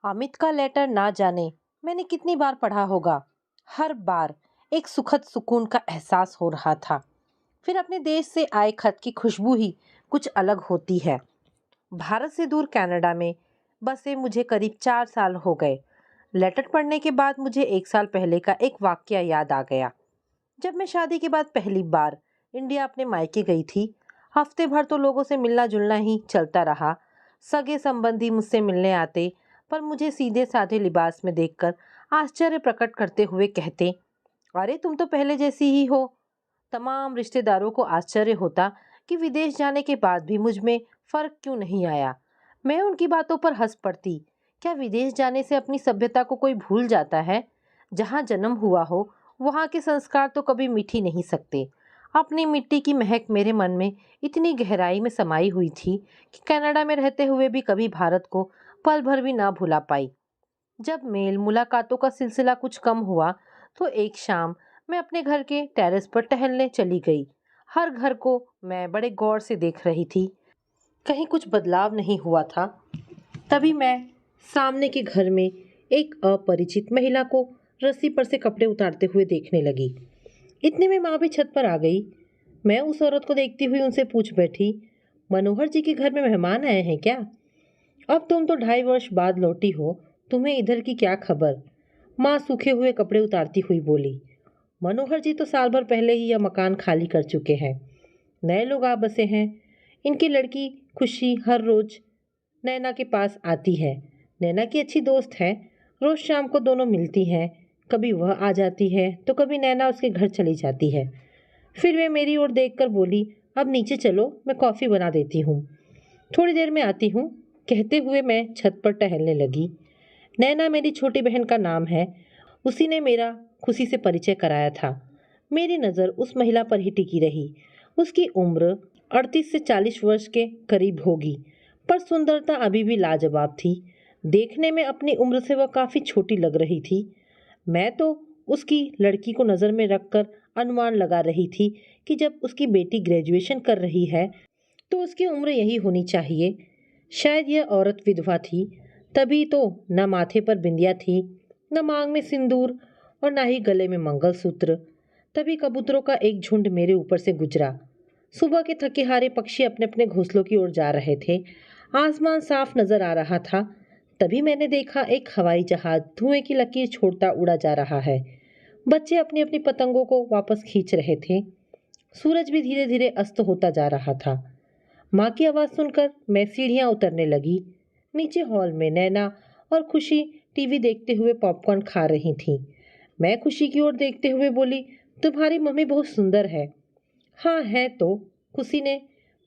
अमित का लेटर ना जाने मैंने कितनी बार पढ़ा होगा। हर बार एक सुखद सुकून का एहसास हो रहा था। फिर अपने देश से आए खत की खुशबू ही कुछ अलग होती है। भारत से दूर कनाडा में बसे मुझे करीब 4 साल हो गए। लेटर पढ़ने के बाद मुझे 1 साल पहले का एक वाकया याद आ गया। जब मैं शादी के बाद पहली बार इंडिया अपने मायके गई थी, हफ्ते भर तो लोगों से मिलना जुलना ही चलता रहा। सगे संबंधी मुझसे मिलने आते, पर मुझे सीधे साधे लिबास में देखकर आश्चर्य प्रकट करते हुए कहते, अरे तुम तो पहले जैसी ही हो। तमाम रिश्तेदारों को आश्चर्य होता कि विदेश जाने के बाद भी मुझ में फर्क क्यों नहीं आया। मैं उनकी बातों पर हंस पड़ती। क्या विदेश जाने से अपनी सभ्यता को कोई भूल जाता है? जहाँ जन्म हुआ हो वहाँ के संस्कार तो कभी मिट ही नहीं सकते। अपनी मिट्टी की महक मेरे मन में इतनी गहराई में समाई हुई थी कि कनाडा में रहते हुए भी कभी भारत को पल भर भी ना भुला पाई। जब मेल मुलाकातों का सिलसिला कुछ कम हुआ तो एक शाम मैं अपने घर के टेरेस पर टहलने चली गई। हर घर को मैं बड़े गौर से देख रही थी, कहीं कुछ बदलाव नहीं हुआ था। तभी मैं सामने के घर में एक अपरिचित महिला को रस्सी पर से कपड़े उतारते हुए देखने लगी। इतने में माँ भी छत पर आ गई। मैं उस औरत को देखती हुई उनसे पूछ बैठी, मनोहर जी के घर में मेहमान आए हैं क्या? अब तुम तो 2.5 वर्ष बाद लौटी हो, तुम्हें इधर की क्या खबर? माँ सूखे हुए कपड़े उतारती हुई बोली, मनोहर जी तो साल भर पहले ही यह मकान खाली कर चुके हैं। नए लोग आ बसे हैं। इनकी लड़की खुशी हर रोज नैना के पास आती है। नैना की अच्छी दोस्त है। रोज शाम को दोनों मिलती हैं। कभी वह आ जाती है तो कभी नैना उसके घर चली जाती है। फिर वे मेरी ओर देखकर बोली, अब नीचे चलो, मैं कॉफ़ी बना देती हूँ। थोड़ी देर में आती हूँ, कहते हुए मैं छत पर टहलने लगी। नैना मेरी छोटी बहन का नाम है। उसी ने मेरा खुशी से परिचय कराया था। मेरी नज़र उस महिला पर ही टिकी रही। उसकी उम्र 38 से 40 वर्ष के करीब होगी, पर सुंदरता अभी भी लाजवाब थी। देखने में अपनी उम्र से वह काफ़ी छोटी लग रही थी। मैं तो उसकी लड़की को नज़र में रखकर अनुमान लगा रही थी कि जब उसकी बेटी ग्रेजुएशन कर रही है तो उसकी उम्र यही होनी चाहिए। शायद यह औरत विधवा थी, तभी तो न माथे पर बिंदिया थी, न मांग में सिंदूर और न ही गले में मंगलसूत्र। तभी कबूतरों का एक झुंड मेरे ऊपर से गुजरा। सुबह के थके हारे पक्षी अपने अपने घोंसलों की ओर जा रहे थे। आसमान साफ नजर आ रहा था। तभी मैंने देखा एक हवाई जहाज धुएं की लकीर छोड़ता उड़ा जा रहा है। बच्चे अपनी अपनी पतंगों को वापस खींच रहे थे। सूरज भी धीरे धीरे अस्त होता जा रहा था। माँ की आवाज़ सुनकर मैं सीढ़ियाँ उतरने लगी। नीचे हॉल में नैना और खुशी टीवी देखते हुए पॉपकॉर्न खा रही थीं। मैं खुशी की ओर देखते हुए बोली, तुम्हारी मम्मी बहुत सुंदर है। हाँ है तो, खुशी ने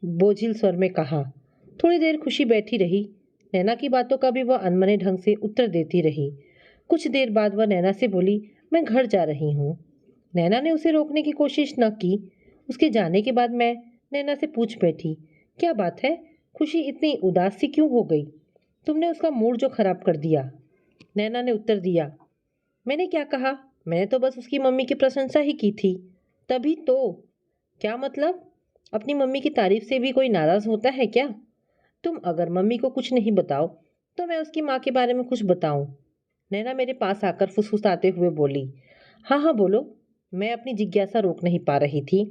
बोझिल स्वर में कहा। थोड़ी देर खुशी बैठी रही। नैना की बातों का भी वह अनमने ढंग से उत्तर देती रही। कुछ देर बाद वह नैना से बोली, मैं घर जा रही हूँ। नैना ने उसे रोकने की कोशिश न की। उसके जाने के बाद मैं नैना से पूछ बैठी, क्या बात है? खुशी इतनी उदास सी क्यों हो गई? तुमने उसका मूड जो खराब कर दिया। नैना ने उत्तर दिया, मैंने क्या कहा? मैंने तो बस उसकी मम्मी की प्रशंसा ही की थी। तभी तो। क्या मतलब? अपनी मम्मी की तारीफ से भी कोई नाराज होता है क्या? तुम अगर मम्मी को कुछ नहीं बताओ तो मैं उसकी माँ के बारे में कुछ बताऊं। नैना मेरे पास आकर फुसफुसाते हुए बोली, हाँ हाँ बोलो। मैं अपनी जिज्ञासा रोक नहीं पा रही थी।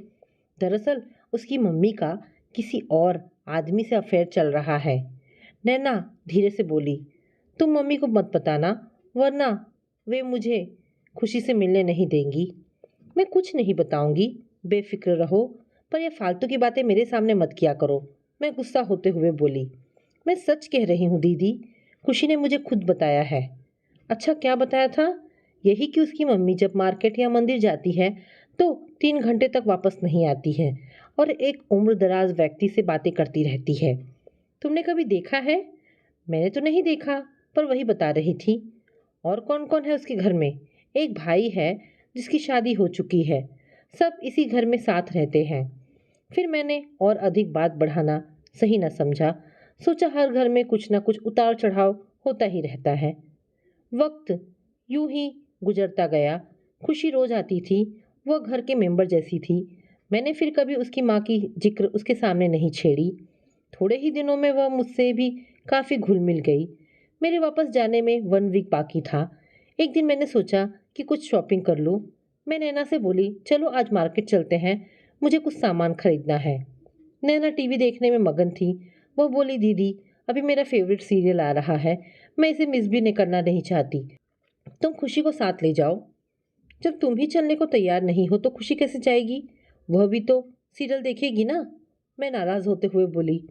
दरअसल उसकी मम्मी का किसी और आदमी से अफेयर चल रहा है। नैना धीरे से बोली, तुम मम्मी को मत बताना, वरना वे मुझे खुशी से मिलने नहीं देंगी। मैं कुछ नहीं बताऊंगी, बेफिक्र रहो, पर यह फालतू की बातें मेरे सामने मत किया करो। मैं गुस्सा होते हुए बोली, मैं सच कह रही हूँ दीदी, खुशी ने मुझे खुद बताया है। अच्छा क्या बताया था? यही कि उसकी मम्मी जब मार्केट या मंदिर जाती है तो 3 घंटे तक वापस नहीं आती है और एक उम्र दराज व्यक्ति से बातें करती रहती है। तुमने कभी देखा है? मैंने तो नहीं देखा, पर वही बता रही थी। और कौन कौन है उसके घर में? एक भाई है जिसकी शादी हो चुकी है। सब इसी घर में साथ रहते हैं। फिर मैंने और अधिक बात बढ़ाना सही न समझा। सोचा हर घर में कुछ न कुछ उतार चढ़ाव होता ही रहता है। वक्त यूं ही गुजरता गया। खुशी रोज आती थी। वह घर के मेंबर जैसी थी। मैंने फिर कभी उसकी माँ की जिक्र उसके सामने नहीं छेड़ी। थोड़े ही दिनों में वह मुझसे भी काफ़ी घुल मिल गई। मेरे वापस जाने में 1 वीक बाकी था। एक दिन मैंने सोचा कि कुछ शॉपिंग कर लूँ। मैं नैना से बोली, चलो आज मार्केट चलते हैं, मुझे कुछ सामान खरीदना है। नैना टीवी देखने में मगन थी। वो बोली, दीदी अभी मेरा फेवरेट सीरियल आ रहा है, मैं इसे मिस भी नहीं करना नहीं चाहती। तुम खुशी को साथ ले जाओ। जब तुम ही चलने को तैयार नहीं हो तो खुशी कैसे जाएगी? वह भी तो सीरियल देखेगी ना। मैं नाराज होते हुए बोली,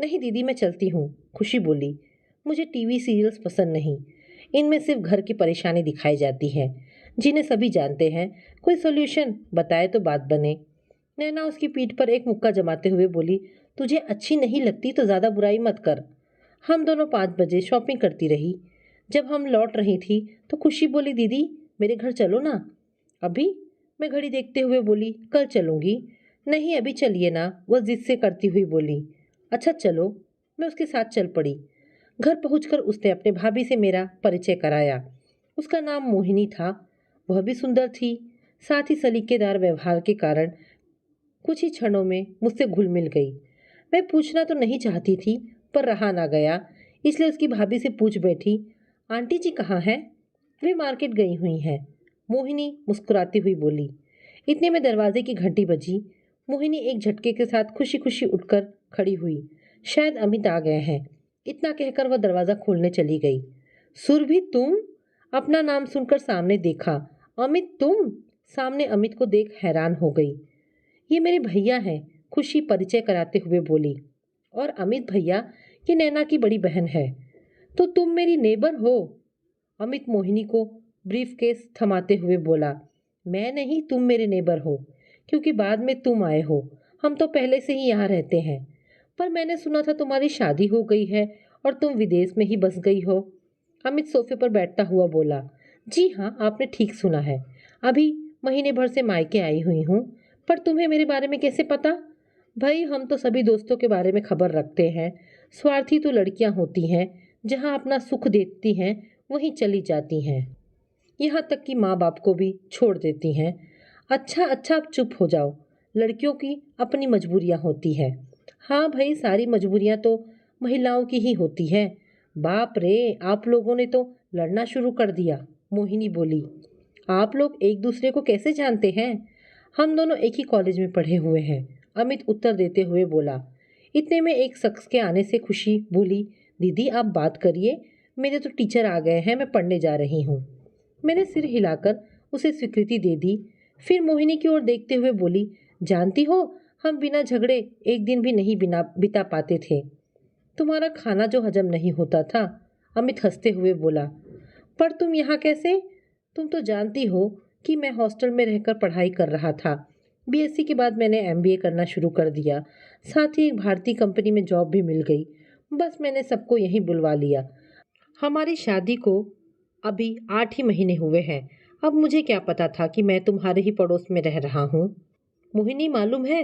नहीं दीदी मैं चलती हूँ। खुशी बोली, मुझे टीवी सीरियल्स पसंद नहीं, इनमें सिर्फ घर की परेशानी दिखाई जाती है जिन्हें सभी जानते हैं। कोई सोल्यूशन बताए तो बात बने। नैना उसकी पीठ पर एक मुक्का जमाते हुए बोली, तुझे अच्छी नहीं लगती तो ज़्यादा बुराई मत कर। हम दोनों 5 बजे शॉपिंग करती रही। जब हम लौट रही थी तो खुशी बोली, दीदी मेरे घर चलो ना। अभी? मैं घड़ी देखते हुए बोली, कल चलूंगी। नहीं अभी चलिए ना, वह जिद से करती हुई बोली। अच्छा चलो। मैं उसके साथ चल पड़ी। घर पहुंचकर उसने अपने भाभी से मेरा परिचय कराया। उसका नाम मोहिनी था। वह भी सुंदर थी, साथ ही सलीकेदार व्यवहार के कारण कुछ ही क्षणों में मुझसे घुल मिल गई। मैं पूछना तो नहीं चाहती थी पर रहा ना गया, इसलिए उसकी भाभी से पूछ बैठी, आंटी जी कहाँ हैं? वे मार्केट गई हुई हैं। मोहिनी मुस्कुराती हुई बोली। इतने में दरवाजे की घंटी बजी। मोहिनी एक झटके के साथ खुशी खुशी उठकर खड़ी हुई। शायद अमित आ गए हैं, इतना कहकर वह दरवाजा खोलने चली गई। सुरभि तुम? अपना नाम सुनकर सामने देखा। अमित तुम? सामने अमित को देख हैरान हो गई। ये मेरे भैया हैं, खुशी परिचय कराते हुए बोली। और अमित भैया ये नैना की बड़ी बहन है। तो तुम मेरी नेबर हो? अमित मोहिनी को ब्रीफ केस थमाते हुए बोला, मैं नहीं, तुम मेरे नेबर हो, क्योंकि बाद में तुम आए हो। हम तो पहले से ही यहाँ रहते हैं। पर मैंने सुना था तुम्हारी शादी हो गई है और तुम विदेश में ही बस गई हो। अमित सोफे पर बैठता हुआ बोला, जी हाँ आपने ठीक सुना है, अभी महीने भर से मायके आई हुई हूँ। पर तुम्हें मेरे बारे में कैसे पता? भाई हम तो सभी दोस्तों के बारे में खबर रखते हैं। स्वार्थी तो लड़कियां होती हैं, जहाँ अपना सुख देखती हैं वहीं चली जाती हैं, यहाँ तक कि माँ बाप को भी छोड़ देती हैं। अच्छा अच्छा अब चुप हो जाओ, लड़कियों की अपनी मजबूरियाँ होती है। हाँ भाई सारी मजबूरियाँ तो महिलाओं की ही होती है। बाप रे, आप लोगों ने तो लड़ना शुरू कर दिया। मोहिनी बोली, आप लोग एक दूसरे को कैसे जानते हैं? हम दोनों एक ही कॉलेज में पढ़े हुए हैं, अमित उत्तर देते हुए बोला। इतने में एक शख्स के आने से खुशी बोली, दीदी आप बात करिए, मेरे तो टीचर आ गए हैं, मैं पढ़ने जा रही हूँ। मैंने सिर हिलाकर उसे स्वीकृति दे दी। फिर मोहिनी की ओर देखते हुए बोली, जानती हो हम बिना झगड़े एक दिन भी नहीं बिना बिता पाते थे। तुम्हारा खाना जो हजम नहीं होता था, अमित हंसते हुए बोला। पर तुम यहाँ कैसे? तुम तो जानती हो कि मैं हॉस्टल में रहकर पढ़ाई कर रहा था। बीएससी के बाद मैंने एमबीए करना शुरू कर दिया, साथ ही एक भारतीय कंपनी में जॉब भी मिल गई। बस मैंने सबको यहीं बुलवा लिया। हमारी शादी को अभी 8 ही महीने हुए हैं। अब मुझे क्या पता था कि मैं तुम्हारे ही पड़ोस में रह रहा हूँ। मोहिनी मालूम है,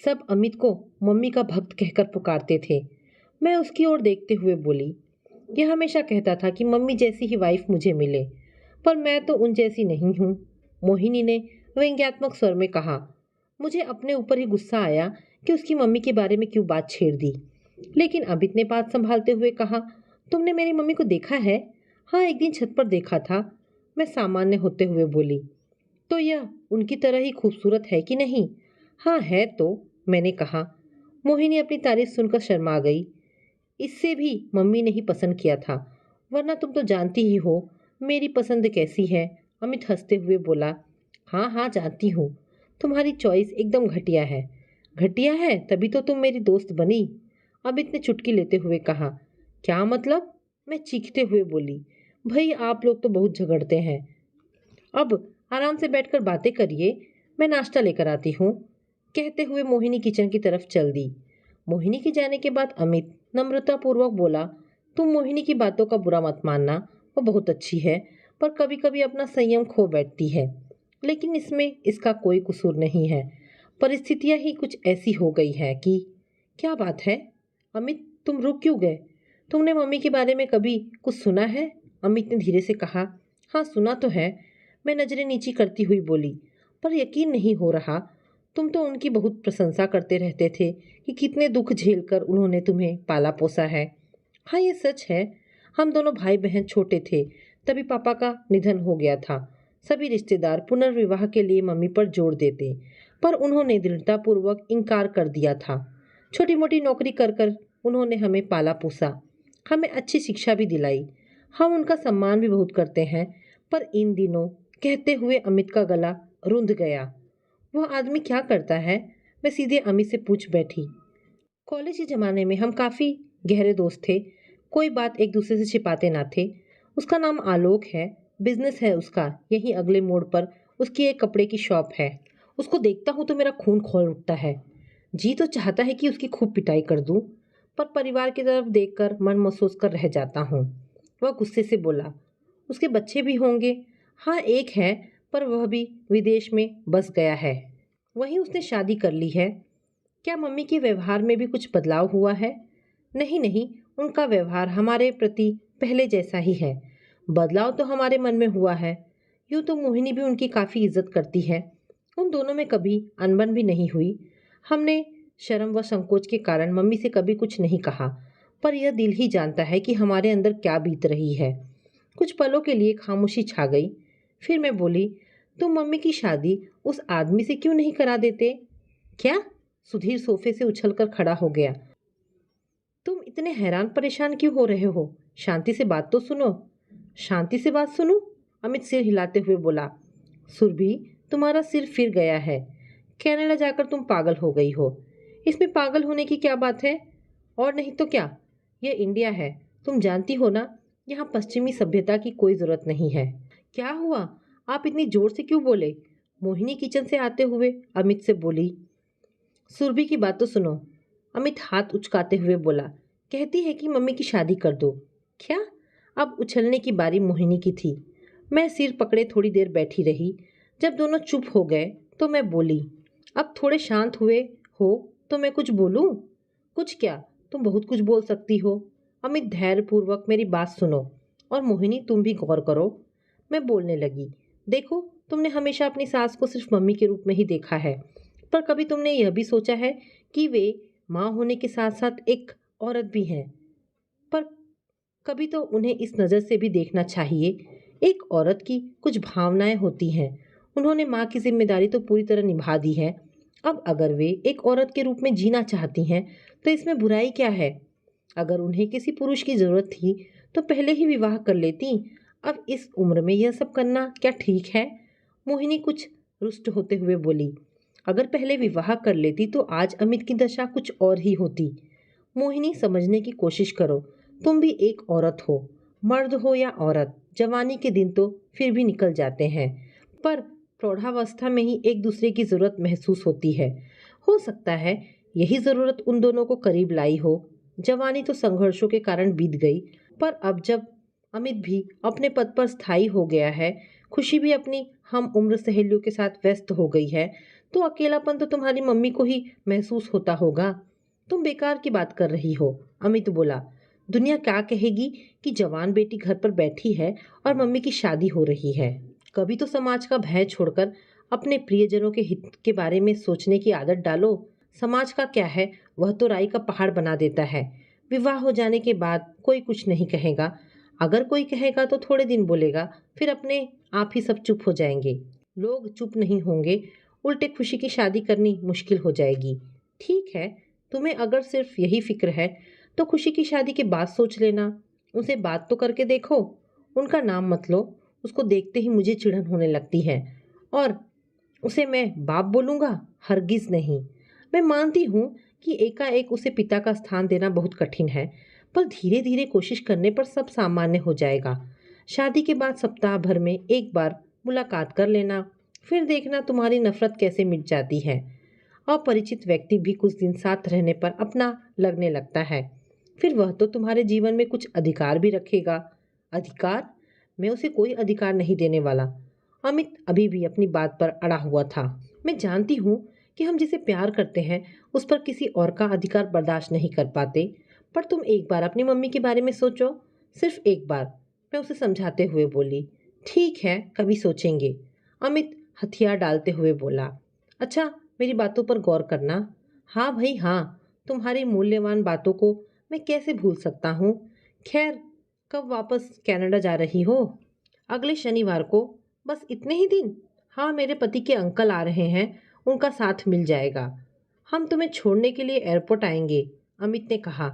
सब अमित को मम्मी का भक्त कहकर पुकारते थे। मैं उसकी ओर देखते हुए बोली, यह हमेशा कहता था कि मम्मी जैसी ही वाइफ मुझे मिले, पर मैं तो उन जैसी नहीं हूँ। मोहिनी ने व्यंग्यात्मक स्वर में कहा। मुझे अपने ऊपर ही गुस्सा आया कि उसकी मम्मी के बारे में क्यों बात छेड़ दी। लेकिन अमित ने बात संभालते हुए कहा, तुमने मेरी मम्मी को देखा है? हाँ एक दिन छत पर देखा था। मैं सामान्य होते हुए बोली, तो यह उनकी तरह ही खूबसूरत है कि नहीं? हाँ है तो, मैंने कहा। मोहिनी अपनी तारीफ सुनकर शर्मा गई। इससे भी मम्मी ने ही पसंद किया था, वरना तुम तो जानती ही हो मेरी पसंद कैसी है। अमित हंसते हुए बोला, हाँ हाँ जानती हूँ, तुम्हारी चॉइस एकदम घटिया है। घटिया है तभी तो तुम मेरी दोस्त बनी। अमित ने चुटकी लेते हुए कहा। क्या मतलब? मैं चीखते हुए बोली, भाई आप लोग तो बहुत झगड़ते हैं। अब आराम से बैठकर बातें करिए, मैं नाश्ता लेकर आती हूँ। कहते हुए मोहिनी किचन की तरफ चल दी। मोहिनी के जाने के बाद अमित नम्रतापूर्वक बोला, तुम मोहिनी की बातों का बुरा मत मानना, वो बहुत अच्छी है, पर कभी कभी अपना संयम खो बैठती है। लेकिन इसमें इसका कोई कसूर नहीं है, परिस्थितियां ही कुछ ऐसी हो गई हैं कि। क्या बात है? अमित तुम रुक क्यों गए? तुमने मम्मी के बारे में कभी कुछ सुना है? अमित ने धीरे से कहा। हाँ सुना तो है, मैं नजरें नीची करती हुई बोली, पर यकीन नहीं हो रहा। तुम तो उनकी बहुत प्रशंसा करते रहते थे कि कितने दुख झेलकर उन्होंने तुम्हें पाला पोसा है। हाँ ये सच है, हम दोनों भाई बहन छोटे थे, तभी पापा का निधन हो गया था। सभी रिश्तेदार पुनर्विवाह के लिए मम्मी पर जोर देते, पर उन्होंने दृढ़तापूर्वक इनकार कर दिया था। छोटी मोटी नौकरी कर कर उन्होंने हमें पाला पोसा, हमें अच्छी शिक्षा भी दिलाई। हम उनका सम्मान भी बहुत करते हैं। पर इन दिनों कहते हुए अमित का गला रुंध गया। वह आदमी क्या करता है? मैं सीधे अमित से पूछ बैठी। कॉलेज के ज़माने में हम काफ़ी गहरे दोस्त थे। कोई बात एक दूसरे से छिपाते ना थे। उसका नाम आलोक है, बिजनेस है उसका। यहीं अगले मोड़ पर उसकी एक कपड़े की शॉप है। उसको देखता हूँ तो मेरा खून खौल उठता है। जी तो चाहता है कि उसकी खूब पिटाई कर दूँ, पर परिवार की तरफ देखकर मन महसूस कर रह जाता हूँ। वह गुस्से से बोला, उसके बच्चे भी होंगे? हाँ, एक है, पर वह भी विदेश में बस गया है। वहीं उसने शादी कर ली है। क्या मम्मी के व्यवहार में भी कुछ बदलाव हुआ है? नहीं नहीं, उनका व्यवहार हमारे प्रति पहले जैसा ही है। बदलाव तो हमारे मन में हुआ है। यूँ तो मोहिनी भी उनकी काफ़ी इज्जत करती है। उन दोनों में कभी अनबन भी नहीं हुई। हमने शर्म व संकोच के कारण मम्मी से कभी कुछ नहीं कहा, पर यह दिल ही जानता है कि हमारे अंदर क्या बीत रही है। कुछ पलों के लिए खामोशी छा गई। फिर मैं बोली, तुम मम्मी की शादी उस आदमी से क्यों नहीं करा देते? क्या? सुधीर सोफे से उछलकर खड़ा हो गया। तुम इतने हैरान परेशान क्यों हो रहे हो? शांति से बात तो सुनो। शांति से बात सुनूं? अमित सिर हिलाते हुए बोला। सुरभि, तुम्हारा सिर फिर गया है। कनाडा जाकर तुम पागल हो गई हो। इसमें पागल होने की क्या बात है? और नहीं तो क्या, यह इंडिया है, तुम जानती हो ना। यहाँ पश्चिमी सभ्यता की कोई जरूरत नहीं है। क्या हुआ? आप इतनी जोर से क्यों बोले? मोहिनी किचन से आते हुए अमित से बोली। सुरभि की बात तो सुनो। अमित हाथ उचकाते हुए बोला। कहती है कि मम्मी की शादी कर दो। क्या? अब उछलने की बारी मोहिनी की थी। मैं सिर पकड़े थोड़ी देर बैठी रही। जब दोनों चुप हो गए तो मैं बोली, अब थोड़े शांत हुए हो तो मैं कुछ बोलूं? कुछ क्या, तुम बहुत कुछ बोल सकती हो। अमित धैर्यपूर्वक मेरी बात सुनो, और मोहिनी तुम भी गौर करो। मैं बोलने लगी। देखो, तुमने हमेशा अपनी सास को सिर्फ मम्मी के रूप में ही देखा है, पर कभी तुमने यह भी सोचा है कि वे माँ होने के साथ साथ एक औरत भी हैं? पर कभी तो उन्हें इस नज़र से भी देखना चाहिए। एक औरत की कुछ भावनाएं होती हैं। उन्होंने माँ की जिम्मेदारी तो पूरी तरह निभा दी है। अब अगर वे एक औरत के रूप में जीना चाहती हैं तो इसमें बुराई क्या है? अगर उन्हें किसी पुरुष की जरूरत थी तो पहले ही विवाह कर लेती। अब इस उम्र में यह सब करना क्या ठीक है? मोहिनी कुछ रुष्ट होते हुए बोली। अगर पहले विवाह कर लेती तो आज अमित की दशा कुछ और ही होती। मोहिनी, समझने की कोशिश करो। तुम भी एक औरत हो। मर्द हो या औरत, जवानी के दिन तो फिर भी निकल जाते हैं, पर प्रौढ़ावस्था में ही एक दूसरे की जरूरत महसूस होती है। हो सकता है यही जरूरत उन दोनों को करीब लाई हो। जवानी तो संघर्षों के कारण बीत गई, पर अब जब अमित भी अपने पद पर स्थायी हो गया है, खुशी भी अपनी हम उम्र सहेलियों के साथ व्यस्त हो गई है, तो अकेलापन तो तुम्हारी मम्मी को ही महसूस होता होगा। तुम बेकार की बात कर रही हो, अमित बोला। दुनिया क्या कहेगी कि जवान बेटी घर पर बैठी है और मम्मी की शादी हो रही है। कभी तो समाज का भय छोड़कर अपने प्रियजनों के हित के बारे में सोचने की आदत डालो। समाज का क्या है, वह तो राई का पहाड़ बना देता है। विवाह हो जाने के बाद कोई कुछ नहीं कहेगा। अगर कोई कहेगा तो थोड़े दिन बोलेगा, फिर अपने आप ही सब चुप हो जाएंगे। लोग चुप नहीं होंगे, उल्टे खुशी की शादी करनी मुश्किल हो जाएगी। ठीक है, तुम्हें अगर सिर्फ यही फिक्र है तो खुशी की शादी के बाद सोच लेना। उनसे बात तो करके देखो। उनका नाम मत लो, उसको देखते ही मुझे चिढ़न होने लगती है। और उसे मैं बाप बोलूँगा? हरगिज़ नहीं। मैं मानती हूँ कि एकाएक उसे पिता का स्थान देना बहुत कठिन है, पर धीरे धीरे कोशिश करने पर सब सामान्य हो जाएगा। शादी के बाद सप्ताह भर में एक बार मुलाकात कर लेना, फिर देखना तुम्हारी नफरत कैसे मिट जाती है। अपरिचित व्यक्ति भी कुछ दिन साथ रहने पर अपना लगने लगता है। फिर वह तो तुम्हारे जीवन में कुछ अधिकार भी रखेगा। अधिकार? मैं उसे कोई अधिकार नहीं देने वाला। अमित अभी भी अपनी बात पर अड़ा हुआ था। मैं जानती हूँ कि हम जिसे प्यार करते हैं उस पर किसी और का अधिकार बर्दाश्त नहीं कर पाते, पर तुम एक बार अपनी मम्मी के बारे में सोचो। सिर्फ एक बार, मैं उसे समझाते हुए बोली। ठीक है, कभी सोचेंगे, अमित हथियार डालते हुए बोला। अच्छा, मेरी बातों पर गौर करना। हाँ भाई हाँ, तुम्हारी मूल्यवान बातों को मैं कैसे भूल सकता हूँ। खैर, कब वापस कनाडा जा रही हो? अगले शनिवार को। बस इतने ही दिन? हाँ, मेरे पति के अंकल आ रहे हैं, उनका साथ मिल जाएगा। हम तुम्हें छोड़ने के लिए एयरपोर्ट आएंगे, अमित ने कहा।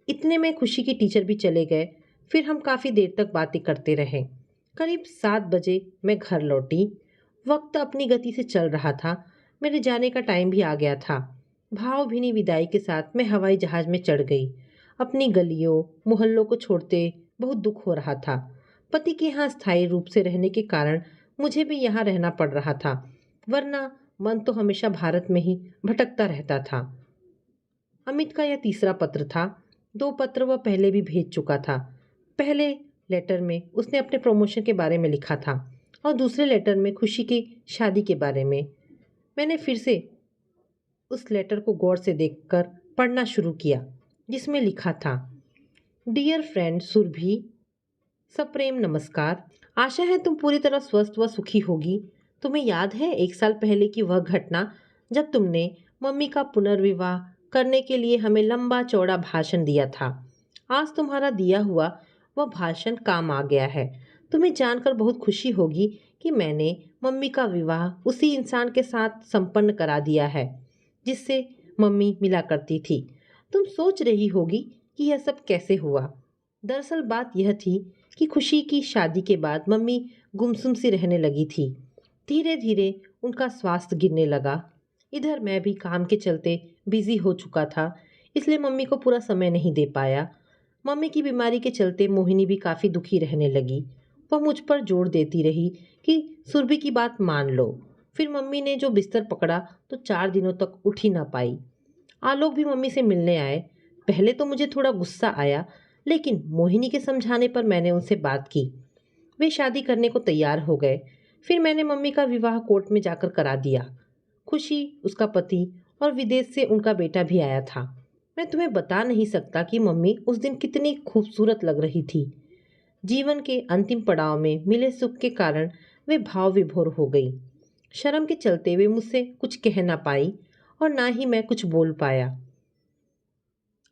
इतने में खुशी की टीचर भी चले गए। फिर हम काफ़ी देर तक बातें करते रहे। करीब 7 बजे मैं घर लौटी। वक्त अपनी गति से चल रहा था। मेरे जाने का टाइम भी आ गया था। भावभीनी विदाई के साथ मैं हवाई जहाज में चढ़ गई। अपनी गलियों मोहल्लों को छोड़ते बहुत दुख हो रहा था। पति के यहाँ स्थायी रूप से रहने के कारण मुझे भी यहाँ रहना पड़ रहा था, वरना मन तो हमेशा भारत में ही भटकता रहता था। अमित का यह तीसरा पत्र था। 2 पत्र वह पहले भी भेज चुका था। पहले लेटर में उसने अपने प्रमोशन के बारे में लिखा था और दूसरे लेटर में खुशी की शादी के बारे में। मैंने फिर से उस लेटर को गौर से देखकर पढ़ना शुरू किया, जिसमें लिखा था, डियर फ्रेंड सुरभि, सप्रेम नमस्कार। आशा है तुम पूरी तरह स्वस्थ व सुखी होगी। तुम्हें याद है 1 साल पहले की वह घटना जब तुमने मम्मी का पुनर्विवाह करने के लिए हमें लंबा चौड़ा भाषण दिया था। आज तुम्हारा दिया हुआ वह भाषण काम आ गया है। तुम्हें जानकर बहुत खुशी होगी कि मैंने मम्मी का विवाह उसी इंसान के साथ संपन्न करा दिया है जिससे मम्मी मिला करती थी। तुम सोच रही होगी कि यह सब कैसे हुआ। दरअसल बात यह थी कि खुशी की शादी के बाद मम्मी गुमसुम सी रहने लगी थी। धीरे धीरे उनका स्वास्थ्य गिरने लगा। इधर मैं भी काम के चलते बिजी हो चुका था, इसलिए मम्मी को पूरा समय नहीं दे पाया। मम्मी की बीमारी के चलते मोहिनी भी काफ़ी दुखी रहने लगी। वह मुझ पर जोर देती रही कि सुरभि की बात मान लो। फिर मम्मी ने जो बिस्तर पकड़ा तो 4 दिनों तक उठ ही ना पाई। आलोक भी मम्मी से मिलने आए। पहले तो मुझे थोड़ा गुस्सा आया, लेकिन मोहिनी के समझाने पर मैंने उनसे बात की। वे शादी करने को तैयार हो गए। फिर मैंने मम्मी का विवाह कोर्ट में जाकर करा दिया। खुशी, उसका पति और विदेश से उनका बेटा भी आया था। मैं तुम्हें बता नहीं सकता कि मम्मी उस दिन कितनी खूबसूरत लग रही थी। जीवन के अंतिम पड़ाव में मिले सुख के कारण वे भाव विभोर हो गई। शर्म के चलते वे मुझसे कुछ कह ना पाई और ना ही मैं कुछ बोल पाया।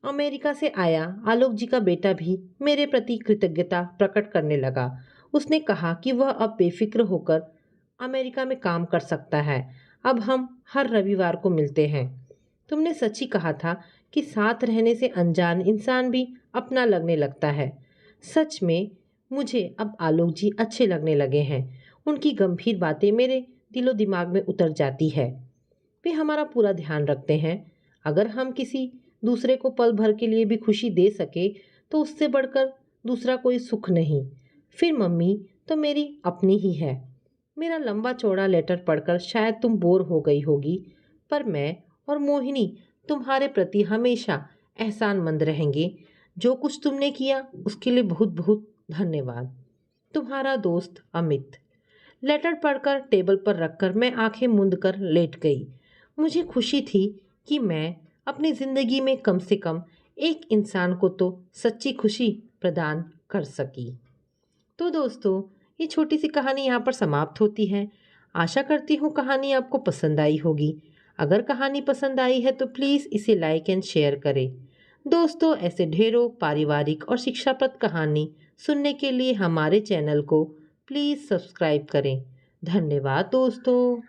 अमेरिका से आया आलोक जी का बेटा भी मेरे प्रति कृतज्ञता प्रकट करने लगा। उसने कहा कि वह अब बेफिक्र होकर अमेरिका में काम कर सकता है। अब हम हर रविवार को मिलते हैं। तुमने सच ही कहा था कि साथ रहने से अनजान इंसान भी अपना लगने लगता है। सच में मुझे अब आलोक जी अच्छे लगने लगे हैं। उनकी गंभीर बातें मेरे दिलो दिमाग में उतर जाती है। वे हमारा पूरा ध्यान रखते हैं। अगर हम किसी दूसरे को पल भर के लिए भी खुशी दे सके तो उससे बढ़कर दूसरा कोई सुख नहीं। फिर मम्मी तो मेरी अपनी ही है। मेरा लंबा चौड़ा लेटर पढ़कर शायद तुम बोर हो गई होगी, पर मैं और मोहिनी तुम्हारे प्रति हमेशा एहसानमंद रहेंगे। जो कुछ तुमने किया उसके लिए बहुत बहुत धन्यवाद। तुम्हारा दोस्त अमित। लेटर पढ़कर टेबल पर रखकर मैं आंखें मूंद कर लेट गई। मुझे खुशी थी कि मैं अपनी ज़िंदगी में कम से कम एक इंसान को तो सच्ची खुशी प्रदान कर सकी। तो दोस्तों, ये छोटी सी कहानी यहाँ पर समाप्त होती है। आशा करती हूँ कहानी आपको पसंद आई होगी। अगर कहानी पसंद आई है तो प्लीज़ इसे लाइक एंड शेयर करें। दोस्तों, ऐसे ढेरों पारिवारिक और शिक्षाप्रद कहानी सुनने के लिए हमारे चैनल को प्लीज़ सब्सक्राइब करें। धन्यवाद दोस्तों।